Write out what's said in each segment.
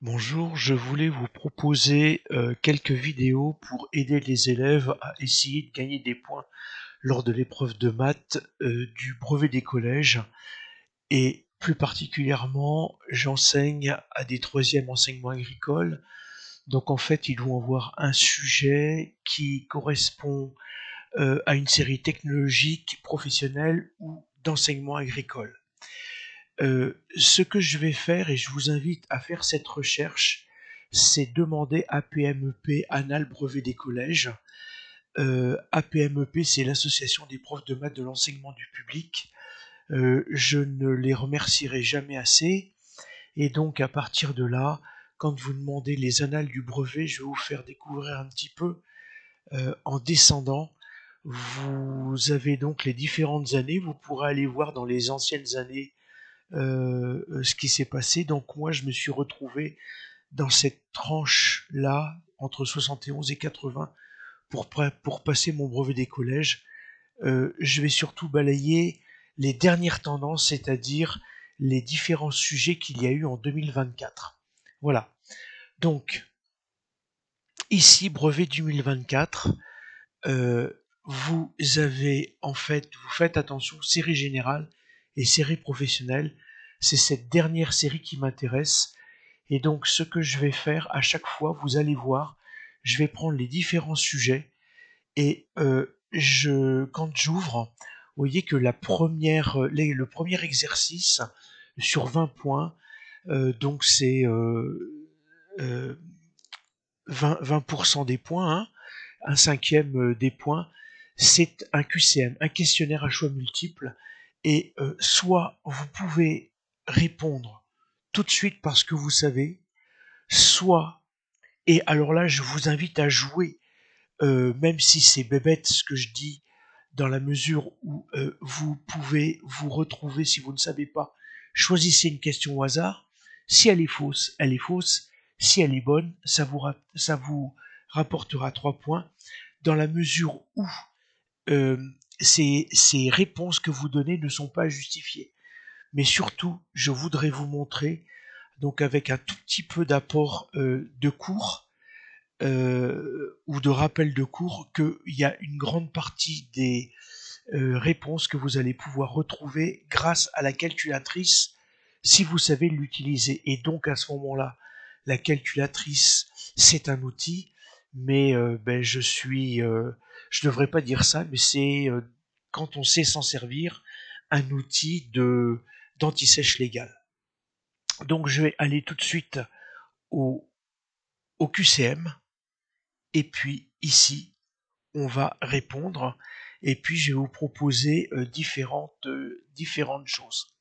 Bonjour, je voulais vous proposer quelques vidéos pour aider les élèves à essayer de gagner des points lors de l'épreuve de maths du brevet des collèges. Et plus particulièrement, j'enseigne à des troisièmes enseignements agricoles. Donc en fait, ils vont avoir un sujet qui correspond à une série technologique, professionnelle ou d'enseignement agricole. Ce que je vais faire, et je vous invite à faire cette recherche, c'est demander APMEP, Annales Brevet des collèges. APMEP, c'est l'association des profs de maths de l'enseignement du public. Je ne les remercierai jamais assez. Et donc, à partir de là, quand vous demandez les annales du brevet, je vais vous faire découvrir un petit peu en descendant. Vous avez donc les différentes années. Vous pourrez aller voir dans les anciennes années ce qui s'est passé. Donc moi, je me suis retrouvé dans cette tranche-là, entre 71 et 80, pour passer mon brevet des collèges. Je vais surtout balayer les dernières tendances, c'est-à-dire les différents sujets qu'il y a eu en 2024. Voilà. Donc, ici, brevet 2024, vous avez, en fait, vous faites attention, série générale et série professionnelle. C'est cette dernière série qui m'intéresse. Et donc, ce que je vais faire à chaque fois, vous allez voir, je vais prendre les différents sujets et quand j'ouvre, vous voyez que le premier exercice sur 20 points, donc c'est 20% des points, hein, un cinquième des points, c'est un QCM, un questionnaire à choix multiples. Et soit vous pouvez répondre tout de suite parce que vous savez, soit, et alors là je vous invite à jouer, même si c'est bébête ce que je dis, dans la mesure où vous pouvez vous retrouver, si vous ne savez pas, choisissez une question au hasard. Si elle est fausse, elle est fausse. Si elle est bonne, ça vous rapportera 3 points, dans la mesure où euh, ces réponses que vous donnez ne sont pas justifiées. Mais surtout, je voudrais vous montrer, donc avec un tout petit peu d'apport de cours, ou de rappel de cours, qu'il y a une grande partie des réponses que vous allez pouvoir retrouver grâce à la calculatrice si vous savez l'utiliser. Et donc à ce moment-là, la calculatrice, c'est un outil, mais je devrais pas dire ça, mais c'est quand on sait s'en servir, un outil d'anti-sèche légal. Donc je vais aller tout de suite au, au QCM, et puis ici, on va répondre, et puis je vais vous proposer différentes choses.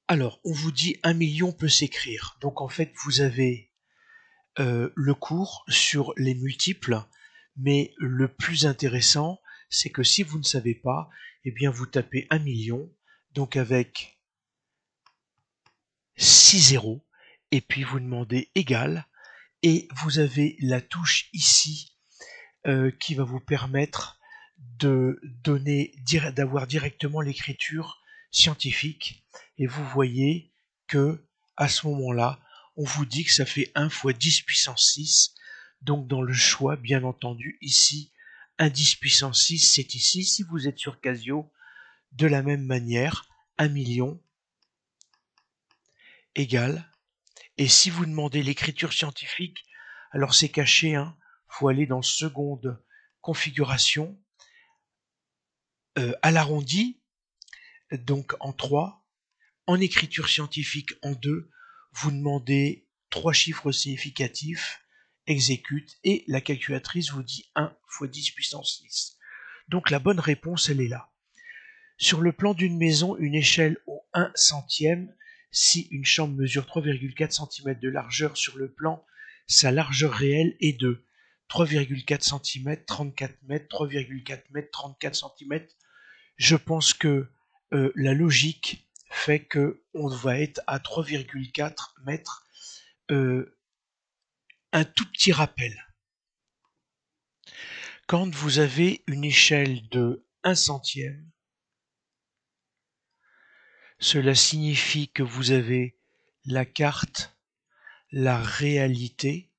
Alors, on vous dit 1 million peut s'écrire. Donc en fait, vous avez le cours sur les multiples, mais le plus intéressant, c'est que si vous ne savez pas, eh bien vous tapez 1 million, donc avec 6 zéros, et puis vous demandez égal, et vous avez la touche ici qui va vous permettre d'avoir directement l'écriture scientifique. Et vous voyez que à ce moment-là, on vous dit que ça fait 1 fois 10 puissance 6. Donc dans le choix, bien entendu, ici, 1 10 puissance 6, c'est ici. Si vous êtes sur Casio, de la même manière, 1 million égale. Et si vous demandez l'écriture scientifique, alors c'est caché, hein, faut aller dans seconde configuration, à l'arrondi, donc en 3, en écriture scientifique en 2, vous demandez 3 chiffres significatifs, exécute, et la calculatrice vous dit 1 fois 10 puissance 6. Donc la bonne réponse, elle est là. Sur le plan d'une maison, une échelle au 1 centième, si une chambre mesure 3,4 cm de largeur sur le plan, sa largeur réelle est de 3,4 cm, 34 mètres, 3,4 mètres, 34 cm. Je pense que la logique fait que on va être à 3,4 mètres. Un tout petit rappel. Quand vous avez une échelle de 1 centième, cela signifie que vous avez la carte, la réalité,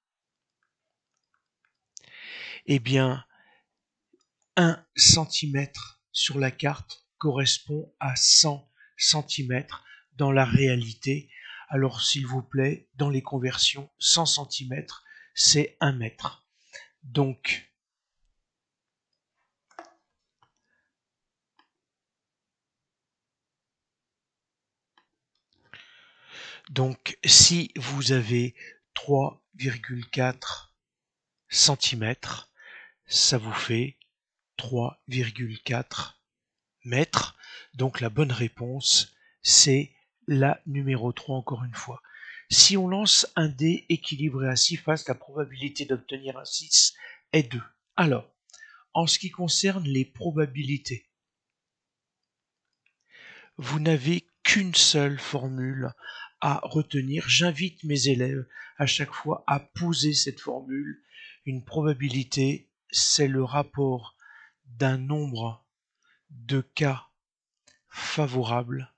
eh bien, 1 centimètre sur la carte correspond à 100 centimètres dans la réalité. Alors, s'il vous plaît, dans les conversions, 100 centimètres, c'est 1 mètre. Donc, si vous avez 3,4 centimètres, ça vous fait 3,4 mètres. Donc la bonne réponse, c'est la numéro 3 encore une fois. Si on lance un dé équilibré à 6 faces, la probabilité d'obtenir un 6 est 2. Alors, en ce qui concerne les probabilités, vous n'avez qu'une seule formule à retenir. J'invite mes élèves à chaque fois à poser cette formule. Une probabilité, c'est le rapport d'un nombre de cas favorables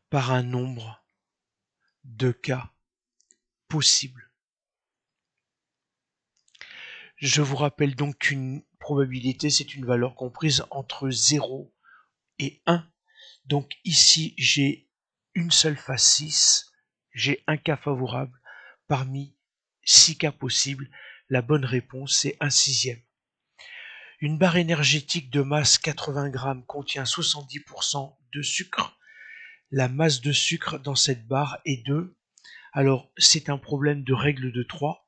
par un nombre de cas possibles. Je vous rappelle donc qu'une probabilité, c'est une valeur comprise entre 0 et 1. Donc ici, j'ai une seule face 6, j'ai un cas favorable parmi 6 cas possibles. La bonne réponse, c'est un sixième. Une barre énergétique de masse 80 grammes contient 70% de sucre. La masse de sucre dans cette barre est 2. Alors, c'est un problème de règle de 3.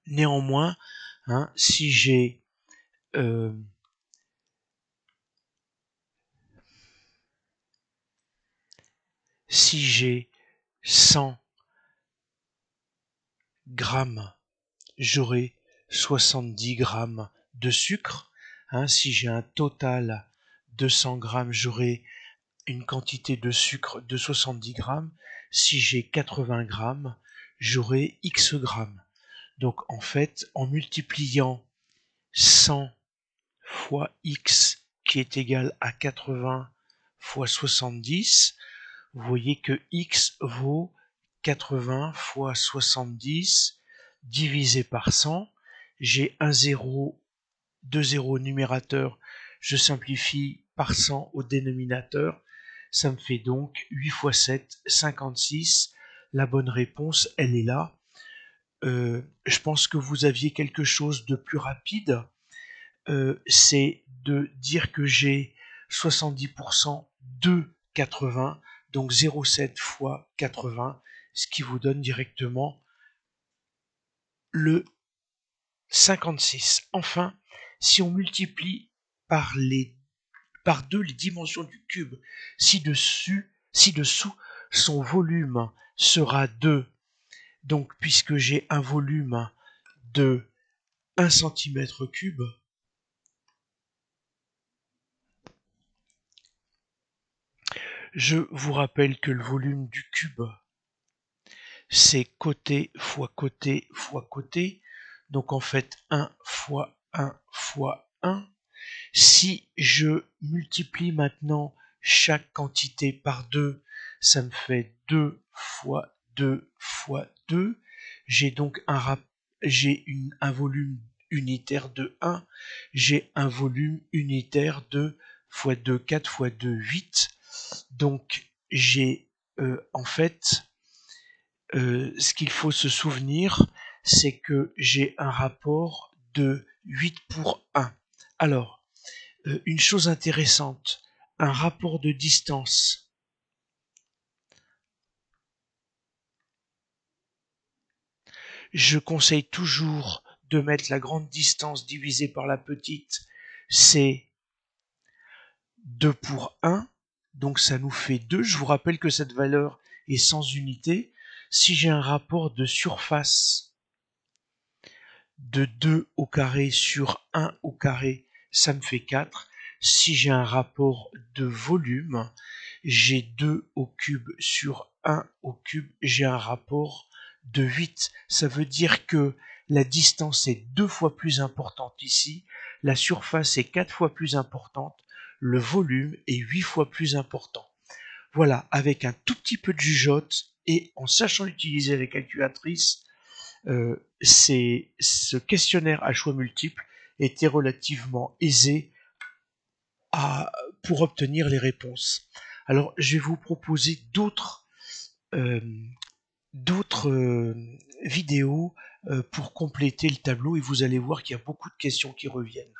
Néanmoins, si j'ai si j'ai 100 grammes, j'aurai 70 grammes de sucre. Si j'ai un total de 100 grammes, j'aurai une quantité de sucre de 70 grammes. Si j'ai 80 grammes, j'aurai X grammes. Donc en fait, en multipliant 100 fois X qui est égal à 80 fois 70, vous voyez que X vaut 80 fois 70 divisé par 100. J'ai un 0, 2 zéros au numérateur, je simplifie par 100 au dénominateur. Ça me fait donc 8 fois 7, 56. La bonne réponse, elle est là. Je pense que vous aviez quelque chose de plus rapide. C'est de dire que j'ai 70% de 80, donc 0,7 fois 80, ce qui vous donne directement le 56. Enfin, si on multiplie par 2 les dimensions du cube ci-dessous, son volume sera 2. Donc, puisque j'ai un volume de 1 cm3, je vous rappelle que le volume du cube, c'est côté fois côté fois côté. Donc en fait 1 fois 1 fois 1. Si je multiplie maintenant chaque quantité par 2, ça me fait 2 fois 2 fois 2. J'ai donc un volume unitaire de 1. J'ai un volume unitaire de fois 2, 4 fois 2, 8. Donc j'ai en fait, ce qu'il faut se souvenir, c'est que j'ai un rapport de 8 pour 1. Alors, une chose intéressante, un rapport de distance. Je conseille toujours de mettre la grande distance divisée par la petite, c'est 2 pour 1, donc ça nous fait 2. Je vous rappelle que cette valeur est sans unité. Si j'ai un rapport de surface de 2 au carré sur 1 au carré, ça me fait 4. Si j'ai un rapport de volume, j'ai 2 au cube sur 1 au cube, j'ai un rapport de 8. Ça veut dire que la distance est 2 fois plus importante ici, la surface est 4 fois plus importante. le volume est 8 fois plus important. Voilà, avec un tout petit peu de jugeote et en sachant utiliser la calculatrice, ce questionnaire à choix multiples était relativement aisé pour obtenir les réponses. Alors, je vais vous proposer euh, d'autres vidéos pour compléter le tableau et vous allez voir qu'il y a beaucoup de questions qui reviennent.